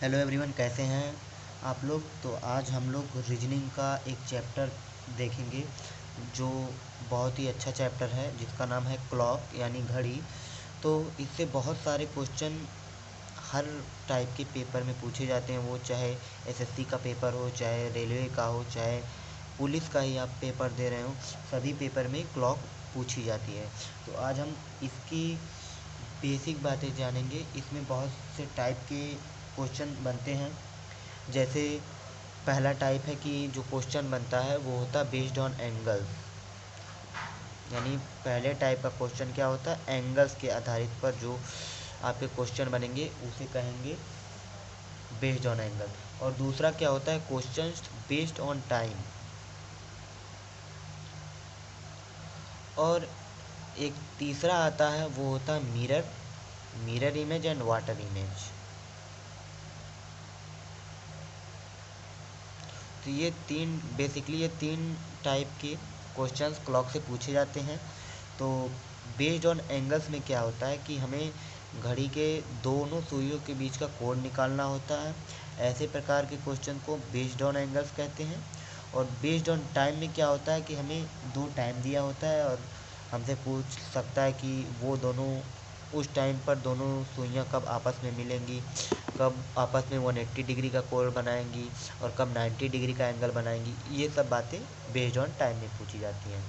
Hello everyone, कैसे हैं आप लोग। तो आज हम लोग रीजनिंग का एक चैप्टर देखेंगे जो बहुत ही अच्छा चैप्टर है, जिसका नाम है क्लॉक यानी घड़ी। तो इससे बहुत सारे क्वेश्चन हर टाइप के पेपर में पूछे जाते हैं, वो चाहे एसएससी का पेपर हो, चाहे रेलवे का हो, चाहे पुलिस का ही आप पेपर दे रहे हो, सभी पेपर में क्लॉक पूछी जाती है। तो आज हम इसकी बेसिक बातें जानेंगे। इसमें बहुत से टाइप के क्वेश्चन बनते हैं। जैसे पहला टाइप है कि जो क्वेश्चन बनता है वो होता है बेस्ड ऑन एंगल्स, यानी पहले टाइप का क्वेश्चन क्या होता है, एंगल्स के आधारित पर जो आपके क्वेश्चन बनेंगे उसे कहेंगे बेस्ड ऑन एंगल। और दूसरा क्या होता है, क्वेश्चन बेस्ड ऑन टाइम। और एक तीसरा आता है वो होता है mirror image and water image. तो ये तीन टाइप के क्वेश्चंस क्लॉक से पूछे जाते हैं। तो बेस्ड ऑन एंगल्स में क्या होता है कि हमें घड़ी के दोनों सुइयों के बीच का कोण निकालना होता है। ऐसे प्रकार के क्वेश्चन को बेस्ड ऑन एंगल्स कहते हैं। और बेस्ड ऑन टाइम में क्या होता है कि हमें दो टाइम दिया होता है और हमसे पूछ सकता है कि वो दोनों उस टाइम पर दोनों सुइयां कब आपस में मिलेंगी, कब आपस में 180 डिग्री का कोण बनाएंगी और कब 90 डिग्री का एंगल बनाएंगी। ये सब बातें बेस्ड ऑन टाइम में पूछी जाती हैं।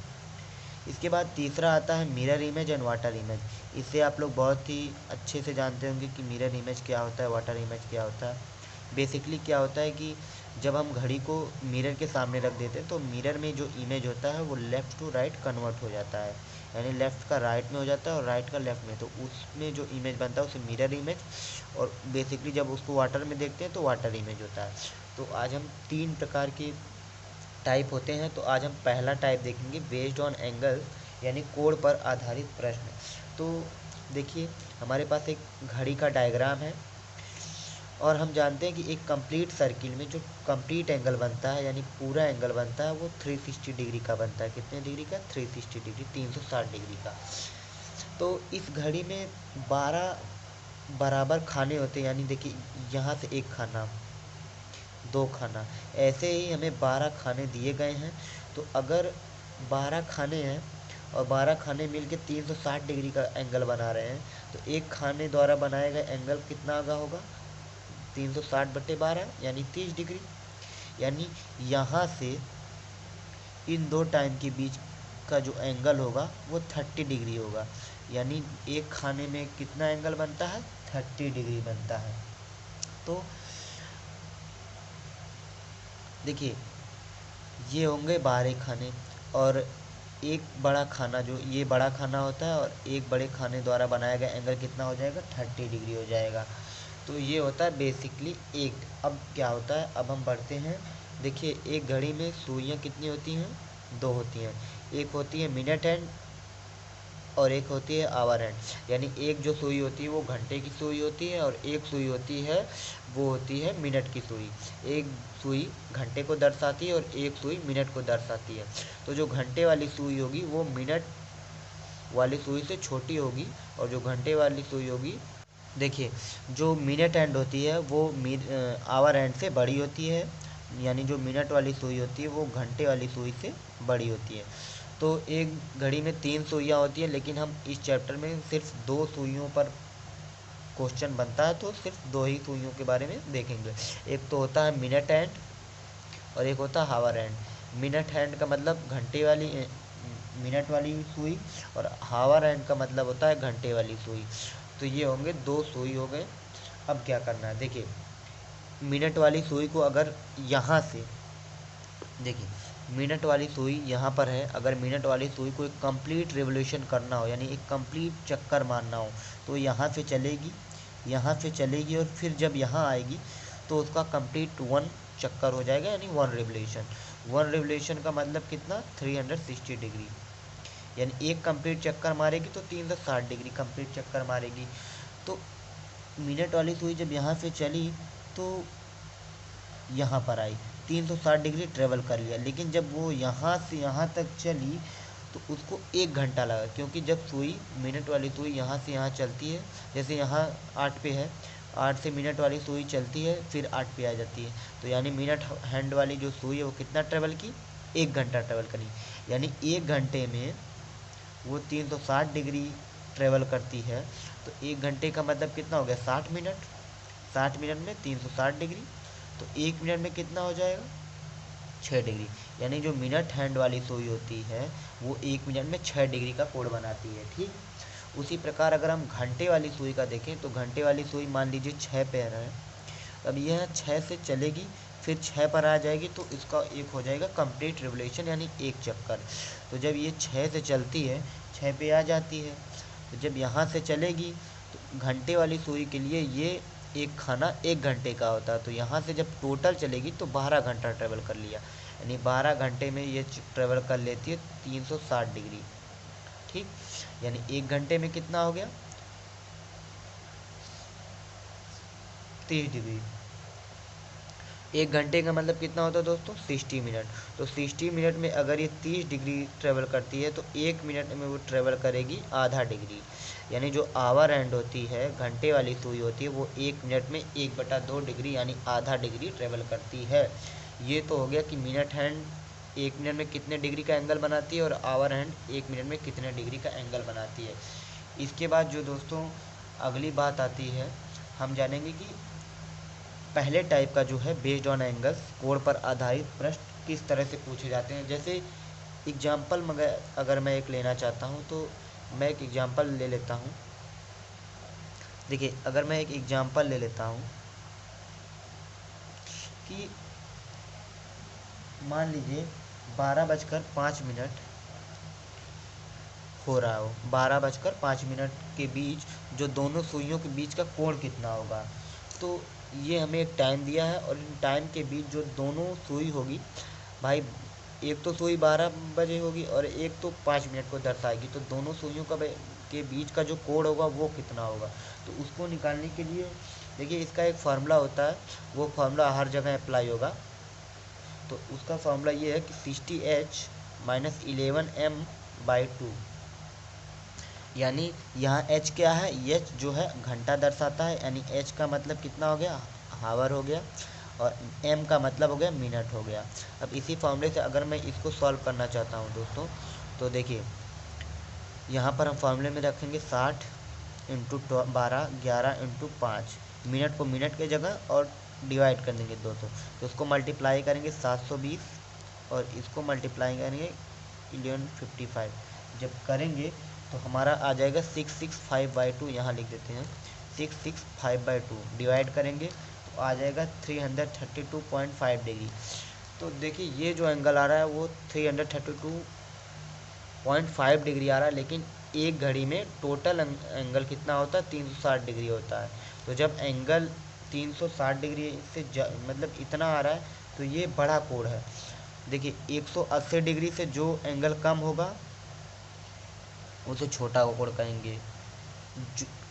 इसके बाद तीसरा आता है mirror image and water image. इससे आप लोग बहुत ही अच्छे से जानते होंगे कि मिरर इमेज क्या होता है, वाटर इमेज क्या होता है। बेसिकली क्या होता है कि जब हम घड़ी को मिरर के सामने रख देते हैं तो मिरर में जो इमेज होता है वो लेफ़्ट टू राइट कन्वर्ट हो जाता है, यानी लेफ़्ट का राइट में हो जाता है और राइट का लेफ़्ट में। तो उसमें जो इमेज बनता है उसे मिरर इमेज, और बेसिकली जब उसको वाटर में देखते हैं तो वाटर इमेज होता है। तो आज हम तीन प्रकार के टाइप होते हैं। तो आज हम पहला टाइप देखेंगे बेस्ड ऑन एंगल, यानी कोण पर आधारित प्रश्न। तो देखिए, हमारे पास एक घड़ी का डायग्राम है और हम जानते हैं कि एक कंप्लीट सर्किल में जो कंप्लीट एंगल बनता है, यानी पूरा एंगल बनता है, वो 360 डिग्री का बनता है। कितने डिग्री का? 360 डिग्री, 360 डिग्री का। तो इस घड़ी में 12 बराबर खाने होते हैं, यानी देखिए यहाँ से एक खाना, दो खाना, ऐसे ही हमें 12 खाने दिए गए हैं। तो अगर 12 खाने हैं और 12 खाने मिल के 360 डिग्री का एंगल बना रहे हैं, तो एक खाने द्वारा बनाया गया एंगल कितना आगा होगा? 360/12 यानी 30 डिग्री। यानी यहाँ से इन दो टाइम के बीच का जो एंगल होगा वो 30 डिग्री होगा। यानी एक खाने में कितना एंगल बनता है? 30 डिग्री बनता है। तो देखिए, ये होंगे 12 खाने, और एक बड़ा खाना, जो ये बड़ा खाना होता है, और एक बड़े खाने द्वारा बनाया गया एंगल कितना हो जाएगा? 30 डिग्री हो जाएगा। तो ये होता है बेसिकली एक। अब क्या होता है, अब हम बढ़ते हैं। देखिए, एक घड़ी में सुइयाँ कितनी होती हैं? दो होती हैं। एक होती है मिनट हैंड और एक होती है आवर हैंड। यानी एक जो सुई होती है वो घंटे की सुई होती है, और एक सुई होती है वो होती है मिनट की सुई। एक सुई घंटे को दर्शाती है और एक सुई मिनट को दर्शाती है। तो जो घंटे वाली सुई होगी वो मिनट वाली सुई से छोटी होगी, और जो घंटे वाली सुई होगी, देखिए, जो मिनट हैंड होती है वो आवर हैंड से बड़ी होती है। यानी जो मिनट वाली सुई होती है वो घंटे वाली सुई से बड़ी होती है। तो एक घड़ी में 3 सुइयाँ होती हैं, लेकिन हम इस चैप्टर में सिर्फ 2 सुइयों पर क्वेश्चन बनता है, तो सिर्फ 2 ही सुइयों के बारे में देखेंगे। एक तो होता है मिनट हैंड और एक होता है हावर हैंड। मिनट हैंड का मतलब घंटे वाली मिनट वाली सुई, और हावर हैंड का मतलब होता है घंटे वाली सुई। तो ये होंगे 2 सुई हो गए। अब क्या करना है, देखिए, मिनट वाली सुई को अगर यहाँ से, देखिए, मिनट वाली सुई यहाँ पर है। अगर मिनट वाली सुई को एक कंप्लीट रिवोल्यूशन करना हो, यानी एक कंप्लीट चक्कर मारना हो, तो यहाँ से चलेगी, यहाँ से चलेगी, और फिर जब यहाँ आएगी तो उसका कंप्लीट 1 चक्कर हो जाएगा, यानी 1 रिवोल्यूशन। 1 रिवोल्यूशन का मतलब कितना? 360 डिग्री। यानी एक कंप्लीट चक्कर मारेगी तो 360 डिग्री कंप्लीट चक्कर मारेगी। तो मिनट वाली सुई जब यहाँ से चली तो यहाँ पर आई, 360 डिग्री ट्रेवल कर लिया। लेकिन जब वो यहाँ से यहाँ तक चली तो उसको 1 घंटा लगा, क्योंकि जब सुई, मिनट वाली सुई यहाँ से यहाँ चलती है, जैसे यहाँ 8 पे है, 8 से मिनट वाली सुई चलती है, फिर 8 पे आ जाती है। तो यानी मिनट हैंड वाली जो सुई है वो कितना ट्रेवल की, 1 घंटा ट्रेवल करी। यानी 1 घंटे में वो 360 डिग्री ट्रेवल करती है। तो 1 घंटे का मतलब कितना हो गया, 60 मिनट। 60 मिनट में 360 डिग्री, तो 1 मिनट में कितना हो जाएगा, 6 डिग्री। यानी जो मिनट हैंड वाली सुई होती है वो 1 मिनट में 6 डिग्री का कोण बनाती है। ठीक, उसी प्रकार अगर हम घंटे वाली सुई का देखें तो घंटे वाली सुई मान लीजिए 6 पैर है। अब यह 6 से चलेगी, फिर 6 पर आ जाएगी, तो इसका एक हो जाएगा कंप्लीट रिवोल्यूशन, यानी एक चक्कर। तो जब ये 6 से चलती है, 6 पे आ जाती है, तो जब यहाँ से चलेगी तो घंटे वाली सुई के लिए ये एक खाना 1 घंटे का होता है। तो यहाँ से जब टोटल चलेगी तो 12 घंटा ट्रेवल कर लिया, यानी 12 घंटे में ये ट्रेवल कर लेती है 360 डिग्री। ठीक, यानी 1 घंटे में कितना हो गया, 30 डिग्री। 1 घंटे का मतलब कितना होता है दोस्तों, 60 मिनट। तो 60 मिनट में अगर ये 30 डिग्री ट्रेवल करती है तो 1 मिनट में वो ट्रेवल करेगी आधा डिग्री। यानी जो आवर एंड होती है, घंटे वाली सुई होती है, वो 1 मिनट में 1/2 डिग्री यानी आधा डिग्री ट्रेवल करती है। ये तो हो गया कि मिनट हैंड 1 मिनट में कितने डिग्री का एंगल बनाती है और आवर हैंड 1 मिनट में कितने डिग्री का एंगल बनाती है। इसके बाद जो दोस्तों अगली बात आती है, हम जानेंगे कि पहले टाइप का जो है बेस्ड ऑन एंगल्स, कोण पर आधारित प्रश्न किस तरह से पूछे जाते हैं। जैसे एग्जाम्पल मगर अगर मैं एक लेना चाहता हूँ तो मैं एक एग्जाम्पल ले लेता हूँ। देखिए, अगर मैं एक एग्जाम्पल ले लेता हूँ कि मान लीजिए 12:05 हो रहा हो, 12:05 के बीच जो दोनों सुइयों के बीच का कोण कितना होगा। तो ये हमें एक टाइम दिया है और इन टाइम के बीच जो दोनों सुई होगी, भाई एक तो सुई 12 बजे होगी और एक तो 5 मिनट को दर्शाएगी, तो दोनों सुइयों का के बीच का जो कोण होगा वो कितना होगा। तो उसको निकालने के लिए देखिए इसका एक फार्मूला होता है, वो फार्मूला हर जगह अप्लाई होगा। तो उसका फार्मूला ये है कि 60h - 11m/2, यानी यहाँ h क्या है, h जो है घंटा दर्शाता है, यानी h का मतलब कितना हो गया, हावर हो गया, और m का मतलब हो गया मिनट हो गया। अब इसी फॉर्मूले से अगर मैं इसको सॉल्व करना चाहता हूँ दोस्तों, तो देखिए यहाँ पर हम फॉर्मूले में रखेंगे 60 × 12 11 × 5, मिनट को मिनट के जगह और डिवाइड कर देंगे 200, तो उसको मल्टीप्लाई करेंगे 720 और इसको मल्टीप्लाई करेंगे 1155। जब करेंगे तो हमारा आ जाएगा 665/2, यहाँ लिख देते हैं 665/2, डिवाइड करेंगे तो आ जाएगा 332.5 डिग्री। तो देखिए ये जो एंगल आ रहा है वो 332.5 डिग्री आ रहा है, लेकिन एक घड़ी में टोटल एंगल कितना होता है, 360 डिग्री होता है। तो जब एंगल 360 डिग्री से मतलब इतना आ रहा है तो ये बड़ा कोण है। देखिए 180 डिग्री से जो एंगल कम होगा उसे छोटा कोण कहेंगे,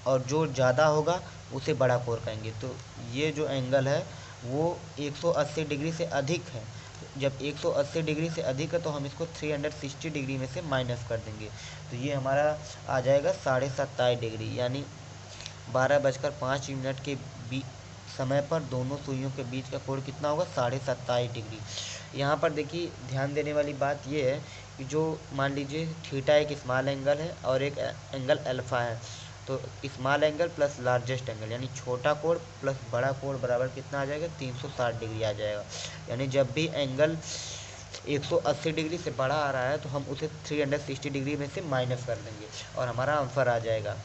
और जो ज़्यादा होगा उसे बड़ा कोण कहेंगे। तो ये जो एंगल है वो 180 डिग्री से अधिक है। जब 180 डिग्री से अधिक है तो हम इसको 360 डिग्री में से माइनस कर देंगे, तो ये हमारा आ जाएगा 27.5 डिग्री। यानी 12:05 के समय पर दोनों सुइयों के बीच का कोण कितना होगा, 27.5 डिग्री। यहाँ पर देखिए ध्यान देने वाली बात ये है कि जो मान लीजिए थीटा एक स्मॉल एंगल है और एक एंगल अल्फ़ा है, तो small angle plus largest angle यानी छोटा कोण प्लस बड़ा कोण बराबर कितना आ जाएगा, 360 डिग्री आ जाएगा। यानी जब भी एंगल 180 डिग्री से बड़ा आ रहा है तो हम उसे 360 डिग्री में से माइनस कर देंगे और हमारा आंसर आ जाएगा